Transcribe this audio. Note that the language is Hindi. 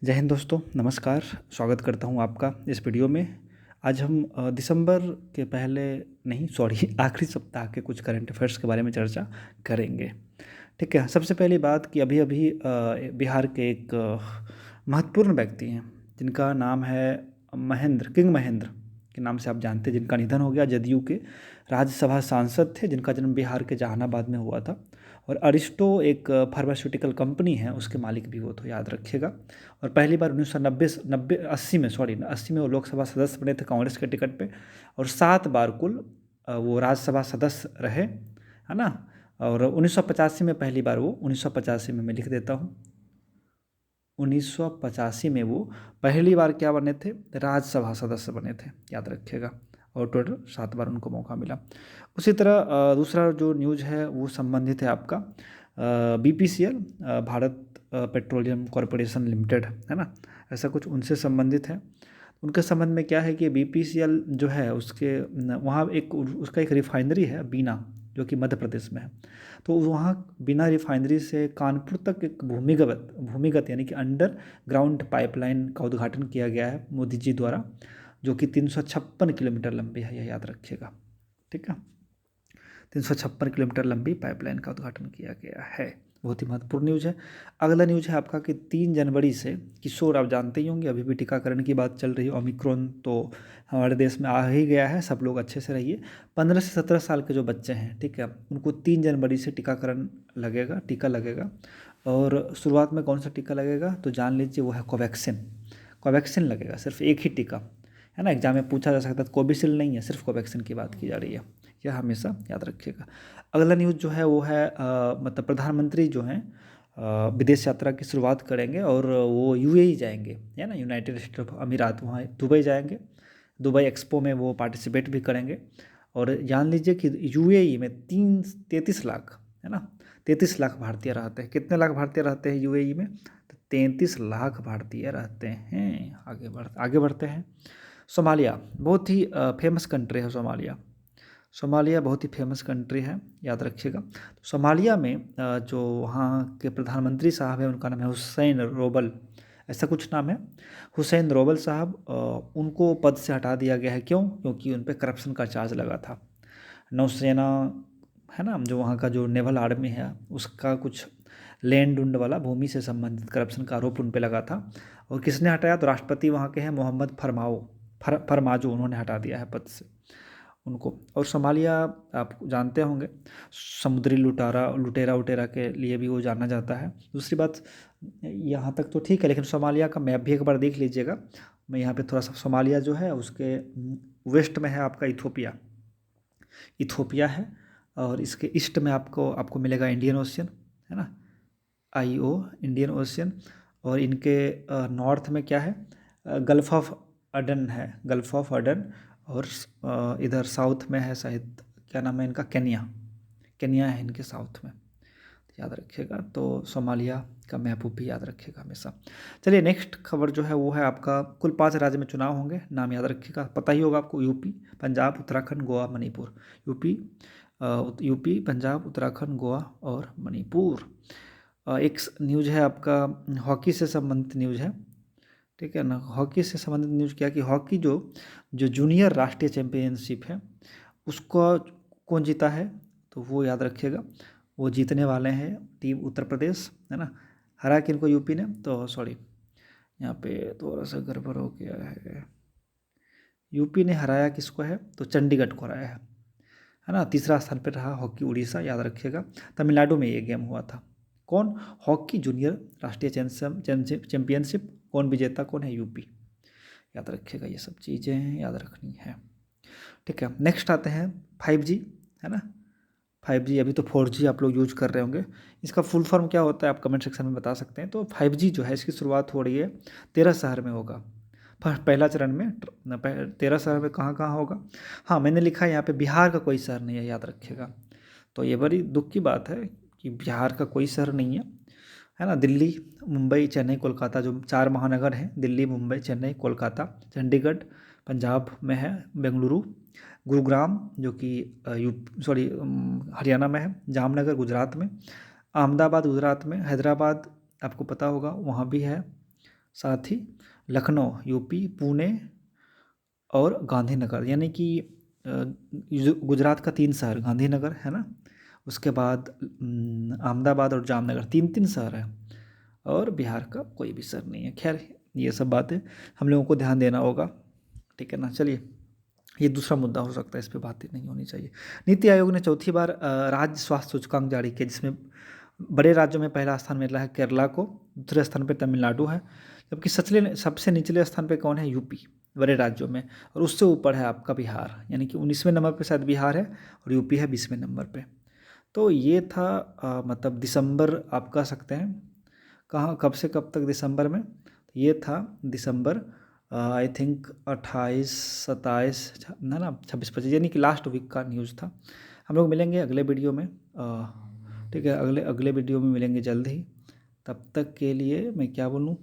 जय हिंद दोस्तों, नमस्कार। स्वागत करता हूं आपका इस वीडियो में। आज हम दिसंबर के पहले नहीं सॉरी आखिरी सप्ताह के कुछ करंट अफेयर्स के बारे में चर्चा करेंगे। ठीक है, सबसे पहली बात कि अभी अभी बिहार के एक महत्वपूर्ण व्यक्ति हैं जिनका नाम है महेंद्र के नाम से आप जानते हैं, जिनका निधन हो गया। जदयू के राज्यसभा सांसद थे जिनका जन्म बिहार के जहानाबाद में हुआ था। और अरिस्टो एक फार्मास्यूटिकल कंपनी है, उसके मालिक भी वो, तो याद रखिएगा। और पहली बार 1990 नब्बे 80 में 80 में वो लोकसभा सदस्य बने थे कांग्रेस के टिकट पे। और 7 बार कुल वो राज्यसभा सदस्य रहे, है ना। और 1985 में पहली बार वो 1985 में मैं लिख देता हूँ, 1985 में वो पहली बार क्या बने थे, राज्यसभा सदस्य बने थे, याद रखिएगा। और टोटल 7 बार उनको मौका मिला। उसी तरह दूसरा जो न्यूज़ है वो संबंधित है आपका BPCL, Bharat petroleum corporation limited, है ना। ऐसा कुछ उनसे संबंधित है। उनके संबंध में क्या है कि BPCL जो है उसके वहाँ एक उसका एक रिफाइनरी है बीना, जो कि मध्य प्रदेश में है। तो वहाँ बिना रिफाइनरी से कानपुर तक एक भूमिगत यानी कि अंडर ग्राउंड पाइपलाइन का उद्घाटन किया गया है मोदी जी द्वारा, जो कि 356 किलोमीटर लंबी है, यह याद रखिएगा। ठीक है, 356 किलोमीटर लंबी पाइपलाइन का उद्घाटन किया गया है। बहुत ही महत्वपूर्ण न्यूज़ है। अगला न्यूज़ है आपका कि 3 जनवरी से किशोर, आप जानते ही होंगे, अभी भी टीकाकरण की बात चल रही है। ओमिक्रॉन तो हमारे देश में आ ही गया है, सब लोग अच्छे से रहिए। 15 से 17 साल के जो बच्चे हैं, ठीक है, उनको 3 जनवरी से टीकाकरण लगेगा, टीका लगेगा। और शुरुआत में कौन सा टीका लगेगा तो जान लीजिए, वो है कोवैक्सीन लगेगा, सिर्फ एक ही टीका, है ना। एग्जाम में पूछा जा सकता है, कोविशील्ड नहीं है, सिर्फ कोवैक्सीन की बात की जा रही है, यह हमेशा याद रखिएगा। अगला न्यूज़ जो है वो है मतलब प्रधानमंत्री जो हैं विदेश यात्रा की शुरुआत करेंगे और वो UAE जाएंगे, है ना, यूनाइटेड स्टेट ऑफ अमीरात, वहाँ दुबई जाएंगे। दुबई एक्सपो में वो पार्टिसिपेट भी करेंगे। और जान लीजिए कि UAE में 33 लाख, है ना, 33 लाख भारतीय रहते हैं। कितने लाख भारतीय रहते हैं UAE में? तो 33 लाख भारतीय रहते हैं। आगे बढ़ते हैं। सोमालिया बहुत ही फेमस कंट्री है। सोमालिया बहुत ही फेमस कंट्री है, याद रखिएगा। तो सोमालिया में जो वहाँ के प्रधानमंत्री साहब हैं, उनका नाम है हुसैन रोबल, ऐसा कुछ नाम है, हुसैन रोबल साहब। उनको पद से हटा दिया गया है। क्यों? क्योंकि उन पर करप्शन का चार्ज लगा था। नौसेना, है ना, जो वहाँ का जो नेवल आर्मी है, उसका कुछ लैंड उंड वाला भूमि से संबंधित करप्शन का आरोप उन पर लगा था। और किसने हटाया? तो राष्ट्रपति वहाँ के हैं मोहम्मद फरमाजो, उन्होंने हटा दिया है पद से उनको। और सोमालिया आप जानते होंगे, समुद्री लुटेरा उटेरा के लिए भी वो जाना जाता है। दूसरी बात, यहाँ तक तो ठीक है, लेकिन सोमालिया का मैप भी एक बार देख लीजिएगा। मैं यहाँ पे थोड़ा सा, सोमालिया जो है उसके वेस्ट में है आपका इथोपिया है। और इसके ईस्ट में आपको मिलेगा इंडियन ओशियन, है ना, IO, इंडियन ओशियन। और इनके नॉर्थ में क्या है? गल्फ ऑफ अडन है, गल्फ ऑफ अडन। और इधर साउथ में है शायद, क्या नाम है इनका, केनिया है इनके साउथ में, याद रखिएगा। तो सोमालिया का मैप भी याद रखिएगा हमेशा। चलिए, नेक्स्ट खबर जो है वो है आपका, कुल 5 राज्य में चुनाव होंगे, नाम याद रखिएगा, पता ही होगा आपको। यूपी, पंजाब, उत्तराखंड, गोवा, मणिपुर। यूपी, पंजाब, उत्तराखंड, गोवा और मणिपुर। एक न्यूज़ है आपका, हॉकी से संबंधित न्यूज़ है, ठीक है ना। हॉकी से संबंधित न्यूज़ क्या कि हॉकी जो जो जूनियर राष्ट्रीय चैंपियनशिप है उसको कौन जीता है, तो वो याद रखिएगा। वो जीतने वाले हैं टीम उत्तर प्रदेश, है ना। हरा किनको? यूपी ने, तो सॉरी, यहाँ पे थोड़ा सा गड़बड़ हो गया है। यूपी ने हराया किसको है, तो चंडीगढ़ को हराया है ना। तीसरा स्थान पर रहा हॉकी उड़ीसा, याद रखिएगा। तमिलनाडु में ये गेम हुआ था। कौन? हॉकी जूनियर राष्ट्रीय चैंपियनशिप, कौन विजेता, कौन है? यूपी, याद रखिएगा। ये सब चीज़ें याद रखनी है, ठीक है। नेक्स्ट आते हैं 5G, है ना। 5G, अभी तो 4G आप लोग यूज कर रहे होंगे। इसका फुल फॉर्म क्या होता है आप कमेंट सेक्शन में बता सकते हैं। तो 5G जो है इसकी शुरुआत हो रही है 13 शहर में होगा। पहला चरण में 13 शहर में कहाँ कहाँ होगा? हाँ, मैंने लिखा है यहाँ पे बिहार का कोई शहर नहीं है, याद रखिएगा। तो ये बड़ी दुख की बात है कि बिहार का कोई शहर नहीं है ना। दिल्ली, मुंबई, चेन्नई, कोलकाता, जो 4 महानगर हैं, दिल्ली, मुंबई, चेन्नई, कोलकाता। चंडीगढ़ पंजाब में है, बेंगलुरु, गुरुग्राम जो कि हरियाणा में है, जामनगर गुजरात में, अहमदाबाद गुजरात में, हैदराबाद आपको पता होगा वहाँ भी है, साथ ही लखनऊ यूपी, पुणे और गांधीनगर, यानी कि गुजरात का 3 शहर गांधीनगर है ना, उसके बाद अहमदाबाद और जामनगर, 3 शहर है, और बिहार का कोई भी शहर नहीं है। खैर ये सब बातें हम लोगों को ध्यान देना होगा, ठीक है ना। चलिए, ये दूसरा मुद्दा हो सकता है, इस पर बातें नहीं होनी चाहिए। नीति आयोग ने चौथी बार राज्य स्वास्थ्य सूचकांक जारी किया, जिसमें बड़े राज्यों में पहला स्थान मिला है केरला को, दूसरे स्थान पर तमिलनाडु है, जबकि सबसे निचले स्थान पर कौन है, यूपी बड़े राज्यों में, और उससे ऊपर है आपका बिहार, यानी कि 19वें नंबर पे शायद बिहार है, और यूपी है 20वें नंबर पे। तो ये था मतलब दिसंबर आप कह सकते हैं, कहाँ कब से कब तक दिसंबर में, ये था दिसंबर आई थिंक 28, 27 ना ना 26, 25, यानी कि लास्ट वीक का न्यूज़ था। हम लोग मिलेंगे अगले वीडियो में, ठीक है, अगले वीडियो में मिलेंगे जल्द ही। तब तक के लिए मैं क्या बोलूँ,